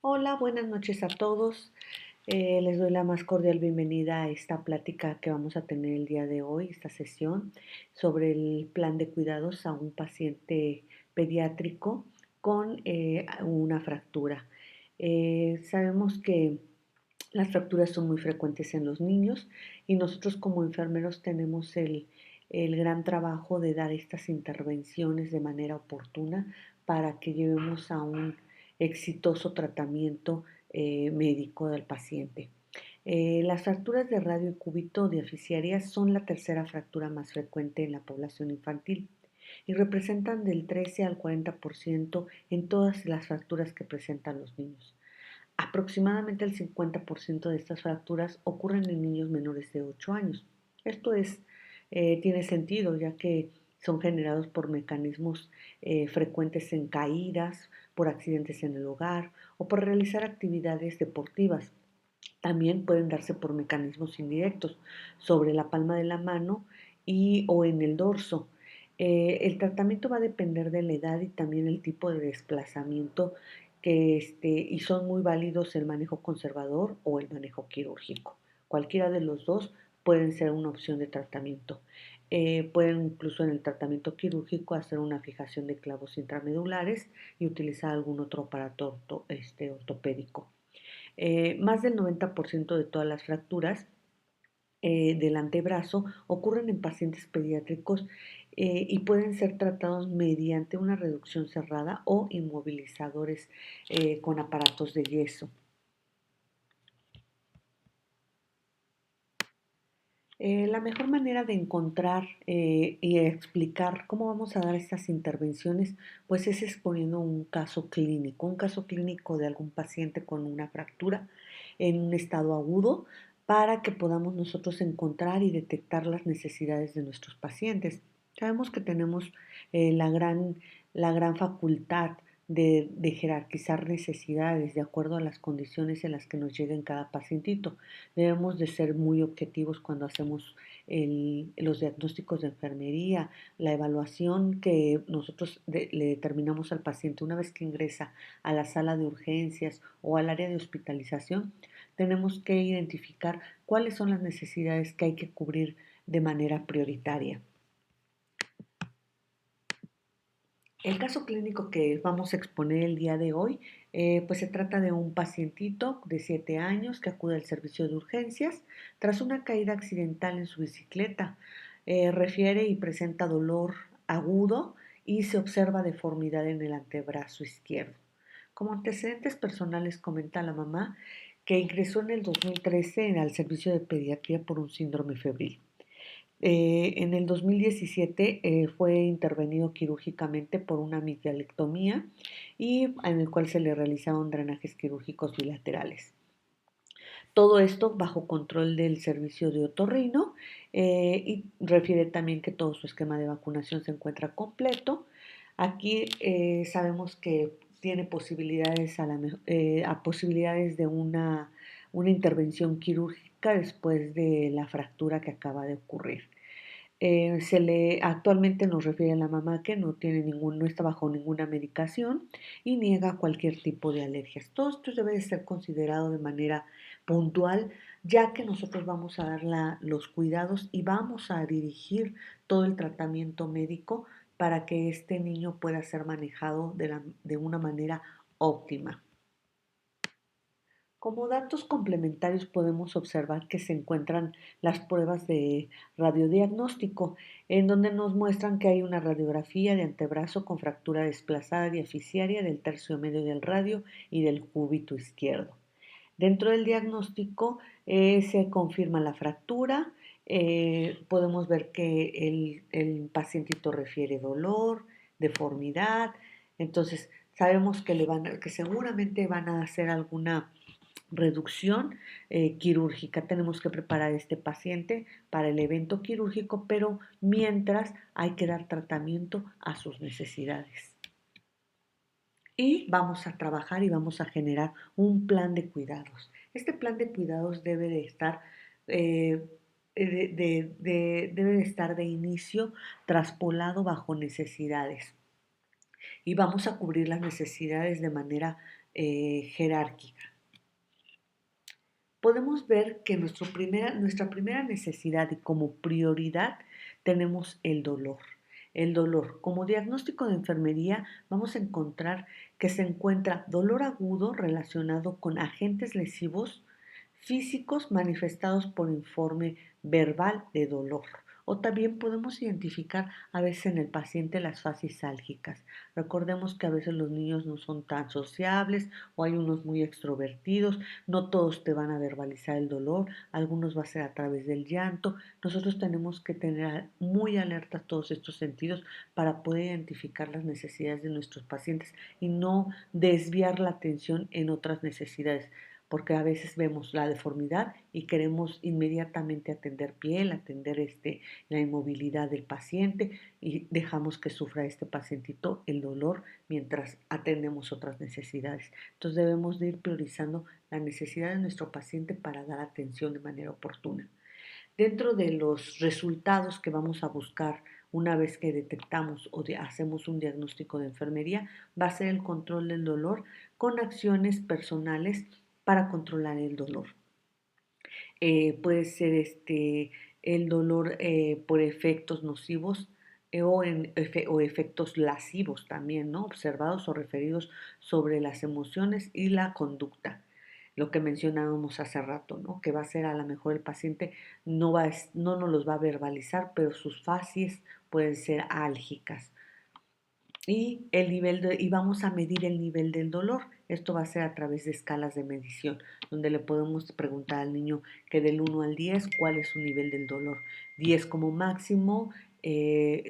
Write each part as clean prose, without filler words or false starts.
Hola, buenas noches a todos. Les doy la más cordial bienvenida a esta plática que vamos a tener el día de hoy, esta sesión sobre el plan de cuidados a un paciente pediátrico con una fractura. Sabemos que las fracturas son muy frecuentes en los niños y nosotros como enfermeros tenemos el gran trabajo de dar estas intervenciones de manera oportuna para que llevemos a un exitoso tratamiento médico del paciente. Las fracturas de radio y cúbito diaficiarias son la tercera fractura más frecuente en la población infantil y representan del 13 al 40% en todas las fracturas que presentan los niños. Aproximadamente el 50% de estas fracturas ocurren en niños menores de 8 años. Esto tiene sentido ya que son generados por mecanismos frecuentes en caídas, por accidentes en el hogar o por realizar actividades deportivas. También pueden darse por mecanismos indirectos sobre la palma de la mano o en el dorso. El tratamiento va a depender de la edad y también el tipo de desplazamiento y son muy válidos el manejo conservador o el manejo quirúrgico. Cualquiera de los dos pueden ser una opción de tratamiento. Pueden incluso en el tratamiento quirúrgico hacer una fijación de clavos intramedulares y utilizar algún otro aparato ortopédico. Más del 90% de todas las fracturas del antebrazo ocurren en pacientes pediátricos y pueden ser tratados mediante una reducción cerrada o inmovilizadores con aparatos de yeso. La mejor manera de encontrar y explicar cómo vamos a dar estas intervenciones, pues es exponiendo un caso clínico de algún paciente con una fractura en un estado agudo para que podamos nosotros encontrar y detectar las necesidades de nuestros pacientes. Sabemos que tenemos eh, la gran, la gran facultad de jerarquizar necesidades de acuerdo a las condiciones en las que nos lleguen cada pacientito. Debemos de ser muy objetivos cuando hacemos los diagnósticos de enfermería, la evaluación que nosotros le determinamos al paciente una vez que ingresa a la sala de urgencias o al área de hospitalización. Tenemos que identificar cuáles son las necesidades que hay que cubrir de manera prioritaria. El caso clínico que vamos a exponer el día de hoy, pues se trata de un pacientito de 7 años que acude al servicio de urgencias tras una caída accidental en su bicicleta. Refiere y presenta dolor agudo y se observa deformidad en el antebrazo izquierdo. Como antecedentes personales comenta la mamá que ingresó en el 2013 al servicio de pediatría por un síndrome febril. En el 2017 fue intervenido quirúrgicamente por una amigdalectomía y en el cual se le realizaron drenajes quirúrgicos bilaterales. Todo esto bajo control del servicio de otorrino y refiere también que todo su esquema de vacunación se encuentra completo. Aquí sabemos que tiene posibilidades a posibilidades de una intervención quirúrgica después de la fractura que acaba de ocurrir. Actualmente nos refiere a la mamá que no está bajo ninguna medicación y niega cualquier tipo de alergias. Todo esto debe de ser considerado de manera puntual, ya que nosotros vamos a dar los cuidados y vamos a dirigir todo el tratamiento médico para que este niño pueda ser manejado de una manera óptima. Como datos complementarios podemos observar que se encuentran las pruebas de radiodiagnóstico, en donde nos muestran que hay una radiografía de antebrazo con fractura desplazada diaficiaria del tercio medio del radio y del cúbito izquierdo. Dentro del diagnóstico se confirma la fractura, podemos ver que el pacientito refiere dolor, deformidad, entonces sabemos que seguramente van a hacer alguna reducción quirúrgica. Tenemos que preparar a este paciente para el evento quirúrgico, pero mientras hay que dar tratamiento a sus necesidades. Y vamos a trabajar y vamos a generar un plan de cuidados. Este plan de cuidados debe de estar eh, debe de estar de inicio traspolado bajo necesidades y vamos a cubrir las necesidades de manera jerárquica. Podemos ver que nuestra primera necesidad y como prioridad tenemos el dolor. El dolor. Como diagnóstico de enfermería vamos a encontrar que se encuentra dolor agudo relacionado con agentes lesivos físicos manifestados por informe verbal de dolor. O también podemos identificar a veces en el paciente las fases álgicas. Recordemos que a veces los niños no son tan sociables o hay unos muy extrovertidos, no todos te van a verbalizar el dolor, algunos va a ser a través del llanto. Nosotros tenemos que tener muy alerta todos estos sentidos para poder identificar las necesidades de nuestros pacientes y no desviar la atención en otras necesidades, porque a veces vemos la deformidad y queremos inmediatamente atender piel, atender la inmovilidad del paciente y dejamos que sufra este pacientito el dolor mientras atendemos otras necesidades. Entonces debemos de ir priorizando la necesidad de nuestro paciente para dar atención de manera oportuna. Dentro de los resultados que vamos a buscar una vez que detectamos o hacemos un diagnóstico de enfermería, va a ser el control del dolor con acciones personales para controlar el dolor. Puede ser el dolor por efectos nocivos o efectos lascivos también, ¿no? Observados o referidos sobre las emociones y la conducta. Lo que mencionábamos hace rato, ¿no? Que va a ser a lo mejor el paciente no nos los va a verbalizar, pero sus facies pueden ser álgicas y vamos a medir el nivel del dolor. Esto va a ser a través de escalas de medición, donde le podemos preguntar al niño que del 1 al 10, ¿cuál es su nivel del dolor? 10 como máximo.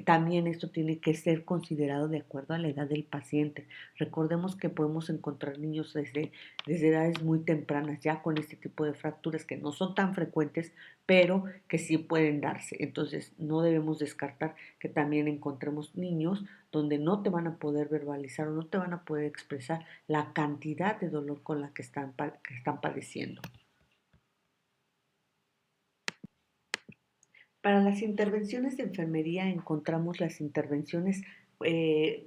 También esto tiene que ser considerado de acuerdo a la edad del paciente. Recordemos que podemos encontrar niños desde edades muy tempranas ya con este tipo de fracturas que no son tan frecuentes, pero que sí pueden darse. Entonces no debemos descartar que también encontremos niños donde no te van a poder verbalizar o no te van a poder expresar la cantidad de dolor con la que están padeciendo. Para las intervenciones de enfermería encontramos las intervenciones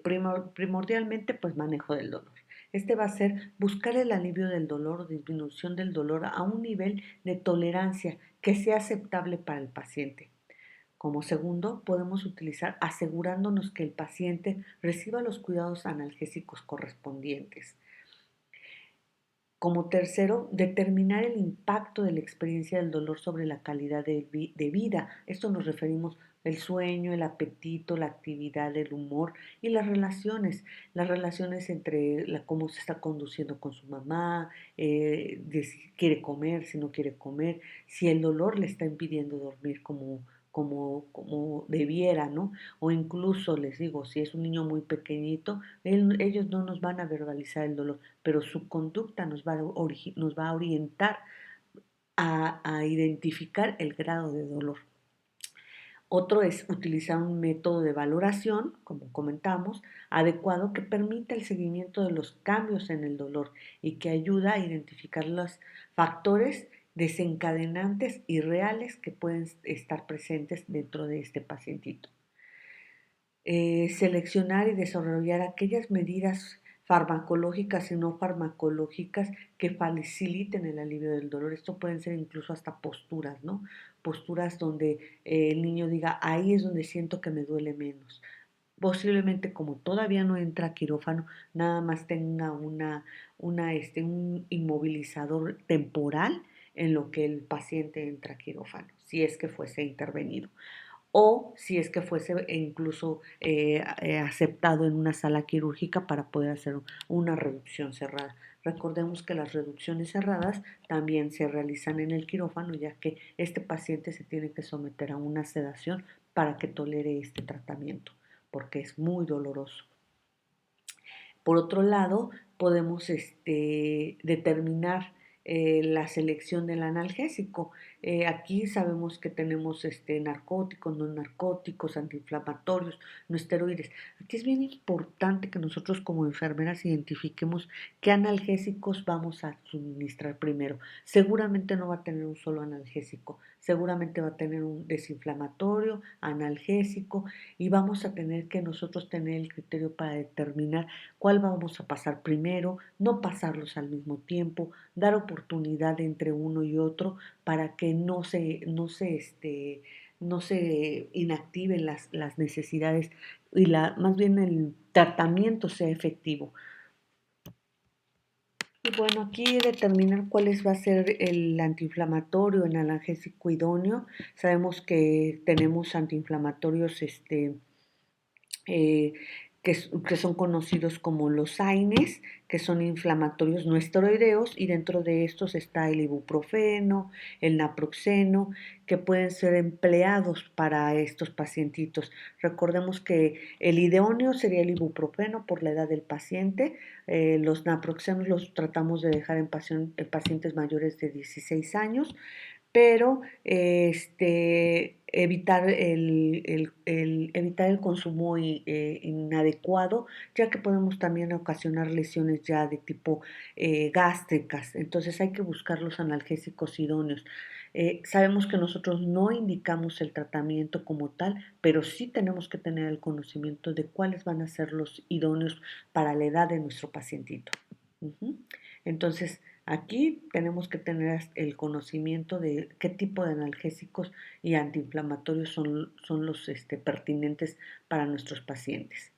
primordialmente pues manejo del dolor. Este va a ser buscar el alivio del dolor o disminución del dolor a un nivel de tolerancia que sea aceptable para el paciente. Como segundo, podemos utilizar asegurándonos que el paciente reciba los cuidados analgésicos correspondientes. Como tercero, determinar el impacto de la experiencia del dolor sobre la calidad de vida. Esto nos referimos al sueño, el apetito, la actividad, el humor y las relaciones entre cómo se está conduciendo con su mamá, de si quiere comer, si no quiere comer, si el dolor le está impidiendo dormir como debiera, ¿no? O incluso, les digo, si es un niño muy pequeñito, ellos no nos van a verbalizar el dolor, pero su conducta nos va a orientar a identificar el grado de dolor. Otro es utilizar un método de valoración, como comentamos, adecuado que permita el seguimiento de los cambios en el dolor y que ayuda a identificar los factores desencadenantes y reales que pueden estar presentes dentro de este pacientito. Seleccionar y desarrollar aquellas medidas farmacológicas y no farmacológicas que faciliten el alivio del dolor. Esto pueden ser incluso hasta posturas, ¿no? Posturas donde el niño diga, ahí es donde siento que me duele menos. Posiblemente como todavía no entra a quirófano, nada más tenga un inmovilizador temporal en lo que el paciente entra a quirófano, si es que fuese intervenido o si es que fuese incluso aceptado en una sala quirúrgica para poder hacer una reducción cerrada. Recordemos que las reducciones cerradas también se realizan en el quirófano, ya que este paciente se tiene que someter a una sedación para que tolere este tratamiento, porque es muy doloroso. Por otro lado, podemos determinar la selección del analgésico. Aquí sabemos que tenemos narcóticos, no narcóticos, antiinflamatorios, no esteroides. Aquí es bien importante que nosotros como enfermeras identifiquemos qué analgésicos vamos a suministrar primero. Seguramente no va a tener un solo analgésico, seguramente va a tener un desinflamatorio, analgésico y vamos a tener que nosotros tener el criterio para determinar cuál vamos a pasar primero, no pasarlos al mismo tiempo, dar oportunidad entre uno y otro para que no se inactiven las necesidades y más bien el tratamiento sea efectivo. Y bueno, aquí determinar va a ser el antiinflamatorio, el analgésico idóneo. Sabemos que tenemos antiinflamatorios eh, que son conocidos como los AINES, que son inflamatorios no esteroideos, y dentro de estos está el ibuprofeno, el naproxeno, que pueden ser empleados para estos pacientitos. Recordemos que el idóneo sería el ibuprofeno por la edad del paciente. Los naproxenos los tratamos de dejar en pacientes mayores de 16 años, pero evitar el consumo inadecuado, ya que podemos también ocasionar lesiones ya de tipo gástricas. Entonces hay que buscar los analgésicos idóneos. Sabemos que nosotros no indicamos el tratamiento como tal, pero sí tenemos que tener el conocimiento de cuáles van a ser los idóneos para la edad de nuestro pacientito. Ujú. Entonces, aquí tenemos que tener el conocimiento de qué tipo de analgésicos y antiinflamatorios son los pertinentes para nuestros pacientes.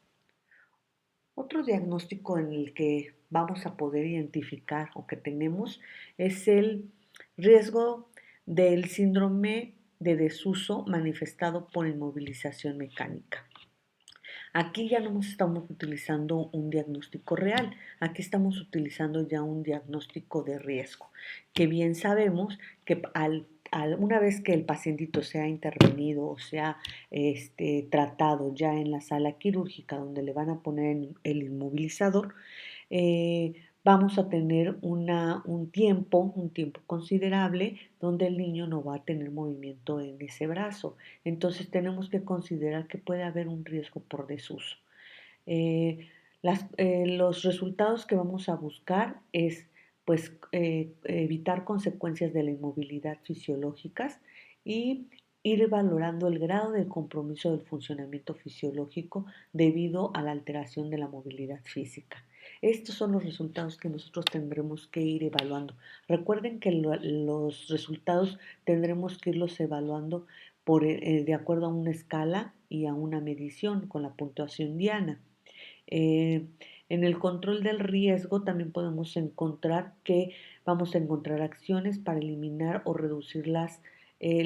Otro diagnóstico en el que vamos a poder identificar o que tenemos es el riesgo del síndrome de desuso manifestado por inmovilización mecánica. Aquí ya no estamos utilizando un diagnóstico real, aquí estamos utilizando ya un diagnóstico de riesgo, que bien sabemos que una vez que el pacientito sea intervenido o sea tratado ya en la sala quirúrgica donde le van a poner el inmovilizador, vamos a tener un tiempo considerable donde el niño no va a tener movimiento en ese brazo. Entonces tenemos que considerar que puede haber un riesgo por desuso. Eh, los resultados que vamos a buscar es pues evitar consecuencias de la inmovilidad fisiológicas y ir valorando el grado de compromiso del funcionamiento fisiológico debido a la alteración de la movilidad física. Estos son los resultados que nosotros tendremos que ir evaluando. Recuerden que los resultados tendremos que irlos evaluando de acuerdo a una escala y a una medición con la puntuación Diana. Eh, en el control del riesgo también podemos encontrar que vamos a encontrar acciones para eliminar o reducir la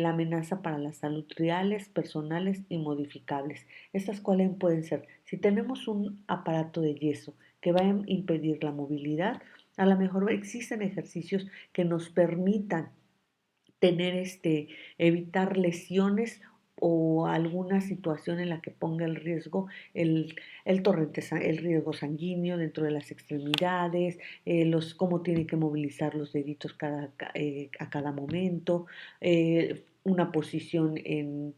amenaza para la salud reales, personales y modificables. ¿Estas cuáles pueden ser? Si tenemos un aparato de yeso que va a impedir la movilidad, a lo mejor existen ejercicios que nos permitan tener evitar lesiones o alguna situación en la que ponga el riesgo el, el riesgo sanguíneo dentro de las extremidades, cómo tiene que movilizar los deditos a cada momento, una posición de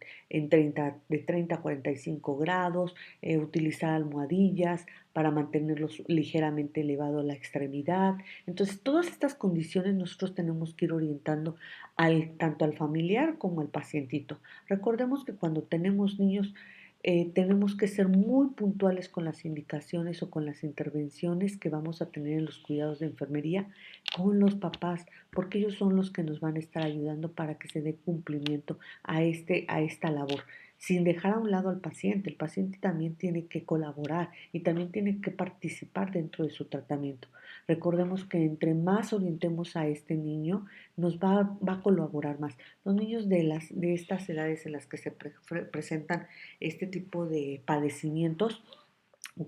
30 a 45 grados, utilizar almohadillas para mantenerlos ligeramente elevado a la extremidad. Entonces, todas estas condiciones nosotros tenemos que ir orientando tanto al familiar como al pacientito. Recordemos que cuando tenemos niños tenemos que ser muy puntuales con las indicaciones o con las intervenciones que vamos a tener en los cuidados de enfermería con los papás, porque ellos son los que nos van a estar ayudando para que se dé cumplimiento a esta labor, sin dejar a un lado al paciente. El paciente también tiene que colaborar y también tiene que participar dentro de su tratamiento. Recordemos que entre más orientemos a este niño, va a colaborar más. Los niños de estas edades en las que se presentan este tipo de padecimientos,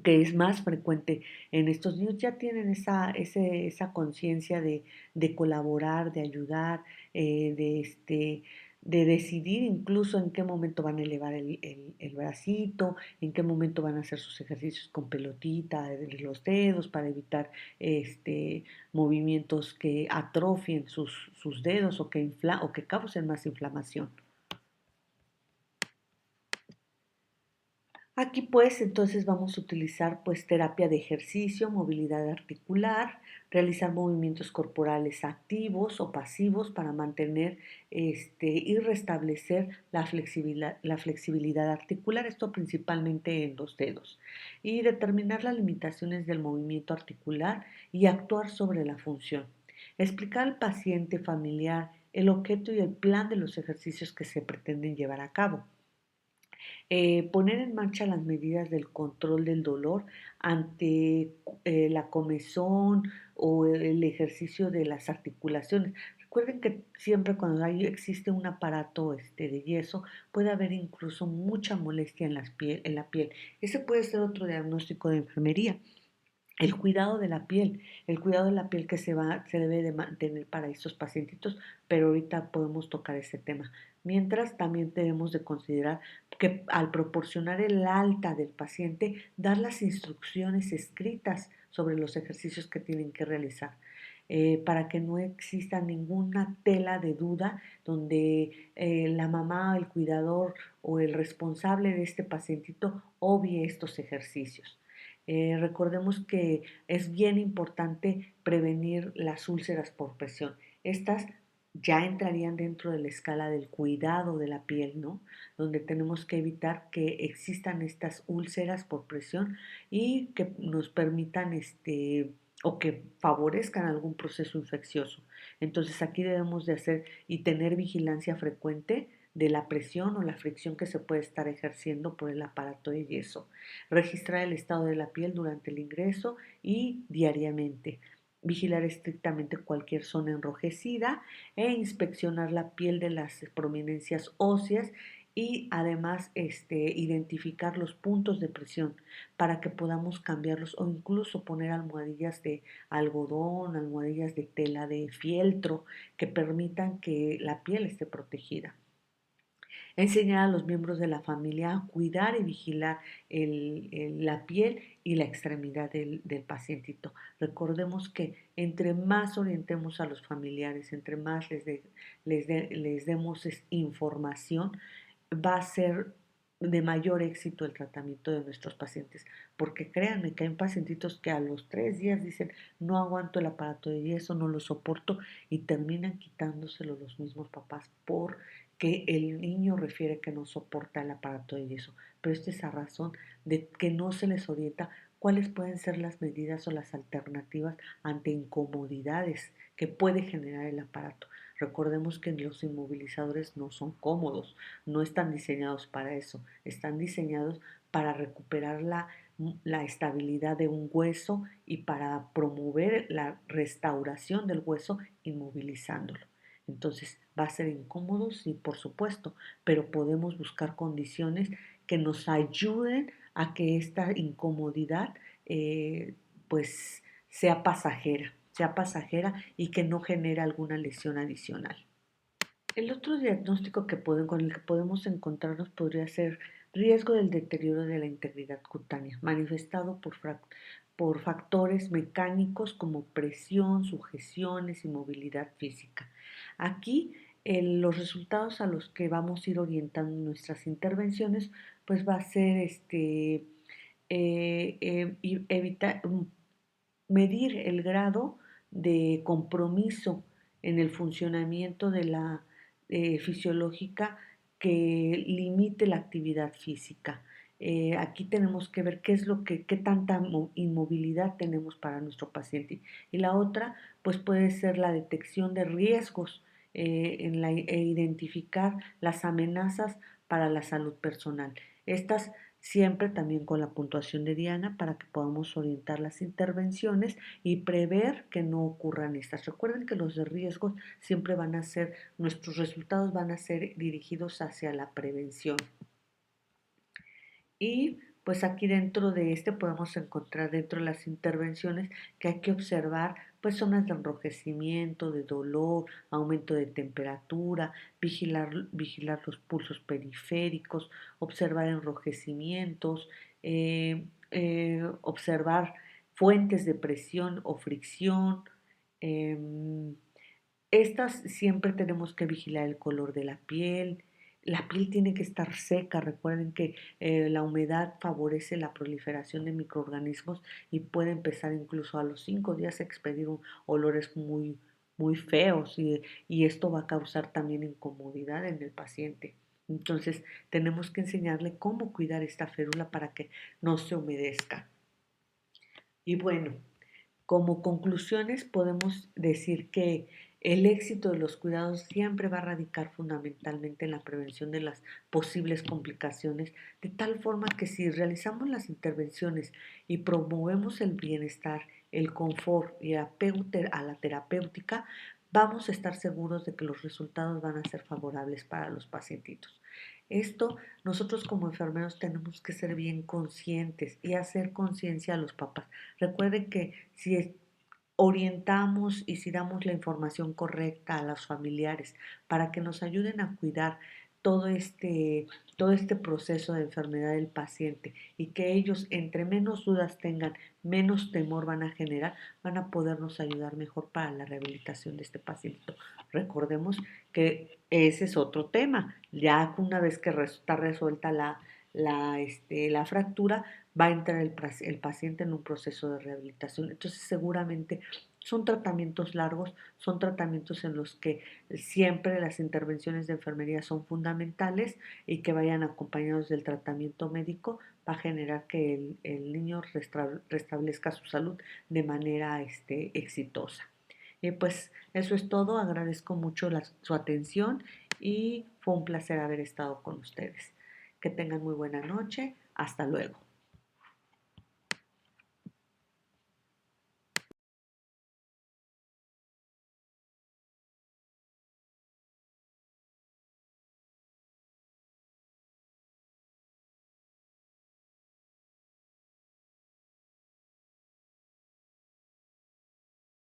que es más frecuente en estos niños, ya tienen esa conciencia de colaborar, de ayudar, de decidir incluso en qué momento van a elevar el bracito, en qué momento van a hacer sus ejercicios con pelotita de los dedos para evitar movimientos que atrofien sus dedos o que causen más inflamación. Aquí pues entonces vamos a utilizar pues terapia de ejercicio, movilidad articular, realizar movimientos corporales activos o pasivos para mantener y restablecer la flexibilidad articular, esto principalmente en los dedos, y determinar las limitaciones del movimiento articular y actuar sobre la función. Explicar al paciente familiar el objeto y el plan de los ejercicios que se pretenden llevar a cabo. Poner en marcha las medidas del control del dolor ante la comezón o el ejercicio de las articulaciones. Recuerden que siempre cuando existe un aparato de yeso puede haber incluso mucha molestia en la piel. Ese puede ser otro diagnóstico de enfermería. El cuidado de la piel que se debe de mantener para estos pacientitos, pero ahorita podemos tocar ese tema. Mientras también debemos de considerar que al proporcionar el alta del paciente, dar las instrucciones escritas sobre los ejercicios que tienen que realizar. Para que no exista ninguna tela de duda donde la mamá, el cuidador o el responsable de este pacientito obvie estos ejercicios. Recordemos que es bien importante prevenir las úlceras por presión. Estas ya entrarían dentro de la escala del cuidado de la piel, ¿no? Donde tenemos que evitar que existan estas úlceras por presión y que nos permitan o que favorezcan algún proceso infeccioso. Entonces aquí debemos de hacer y tener vigilancia frecuente de la presión o la fricción que se puede estar ejerciendo por el aparato de yeso. Registrar el estado de la piel durante el ingreso y diariamente. Vigilar estrictamente cualquier zona enrojecida e inspeccionar la piel de las prominencias óseas y además identificar los puntos de presión para que podamos cambiarlos o incluso poner almohadillas de algodón, almohadillas de tela de fieltro que permitan que la piel esté protegida. Enseñar a los miembros de la familia a cuidar y vigilar la piel y la extremidad del pacientito. Recordemos que entre más orientemos a los familiares, entre más les demos información, va a ser de mayor éxito el tratamiento de nuestros pacientes, porque créanme que hay pacientitos que a los 3 días dicen no aguanto el aparato de yeso, no lo soporto y terminan quitándoselo los mismos papás porque el niño refiere que no soporta el aparato de yeso, pero esta es la razón de que no se les orienta cuáles pueden ser las medidas o las alternativas ante incomodidades que puede generar el aparato. Recordemos que los inmovilizadores no son cómodos, no están diseñados para eso, están diseñados para recuperar la estabilidad de un hueso y para promover la restauración del hueso inmovilizándolo. Entonces, va a ser incómodo, sí, por supuesto, pero podemos buscar condiciones que nos ayuden a que esta incomodidad pues sea pasajera y que no genere alguna lesión adicional. El otro diagnóstico con el que podemos encontrarnos podría ser riesgo del deterioro de la integridad cutánea, manifestado por factores mecánicos como presión, sujeciones y movilidad física. Aquí los resultados a los que vamos a ir orientando nuestras intervenciones, pues va a ser evitar, medir el grado de compromiso en el funcionamiento de la fisiológica que limite la actividad física. Aquí tenemos que ver qué tanta inmovilidad tenemos para nuestro paciente. Y la otra, pues puede ser la detección de riesgos e identificar las amenazas para la salud personal. Estas siempre también con la puntuación de Diana para que podamos orientar las intervenciones y prever que no ocurran estas. Recuerden que los de riesgos siempre van a ser, nuestros resultados van a ser dirigidos hacia la prevención. Y pues aquí dentro de podemos encontrar dentro de las intervenciones que hay que observar pues zonas de enrojecimiento, de dolor, aumento de temperatura, vigilar los pulsos periféricos, observar enrojecimientos, observar fuentes de presión o fricción. Estas siempre tenemos que vigilar el color de la piel, La piel tiene que estar seca. Recuerden que la humedad favorece la proliferación de microorganismos y puede empezar incluso a los 5 días a expedir olores muy feos y esto va a causar también incomodidad en el paciente. Entonces tenemos que enseñarle cómo cuidar esta férula para que no se humedezca. Y bueno, como conclusiones podemos decir que el éxito de los cuidados siempre va a radicar fundamentalmente en la prevención de las posibles complicaciones, de tal forma que si realizamos las intervenciones y promovemos el bienestar, el confort y el apego a la terapéutica, vamos a estar seguros de que los resultados van a ser favorables para los pacientitos. Esto nosotros como enfermeros tenemos que ser bien conscientes y hacer conciencia a los papás. Recuerden que si orientamos y si damos la información correcta a los familiares para que nos ayuden a cuidar todo este, todo este proceso de enfermedad del paciente y que ellos entre menos dudas tengan, menos temor van a generar, van a podernos ayudar mejor para la rehabilitación de este paciente. Recordemos que ese es otro tema. Ya una vez que está resuelta la fractura, va a entrar el paciente en un proceso de rehabilitación. Entonces, seguramente son tratamientos largos, son tratamientos en los que siempre las intervenciones de enfermería son fundamentales y que vayan acompañados del tratamiento médico va a generar que el niño restablezca su salud de manera exitosa. Y pues eso es todo, agradezco mucho su atención y fue un placer haber estado con ustedes. Que tengan muy buena noche, hasta luego.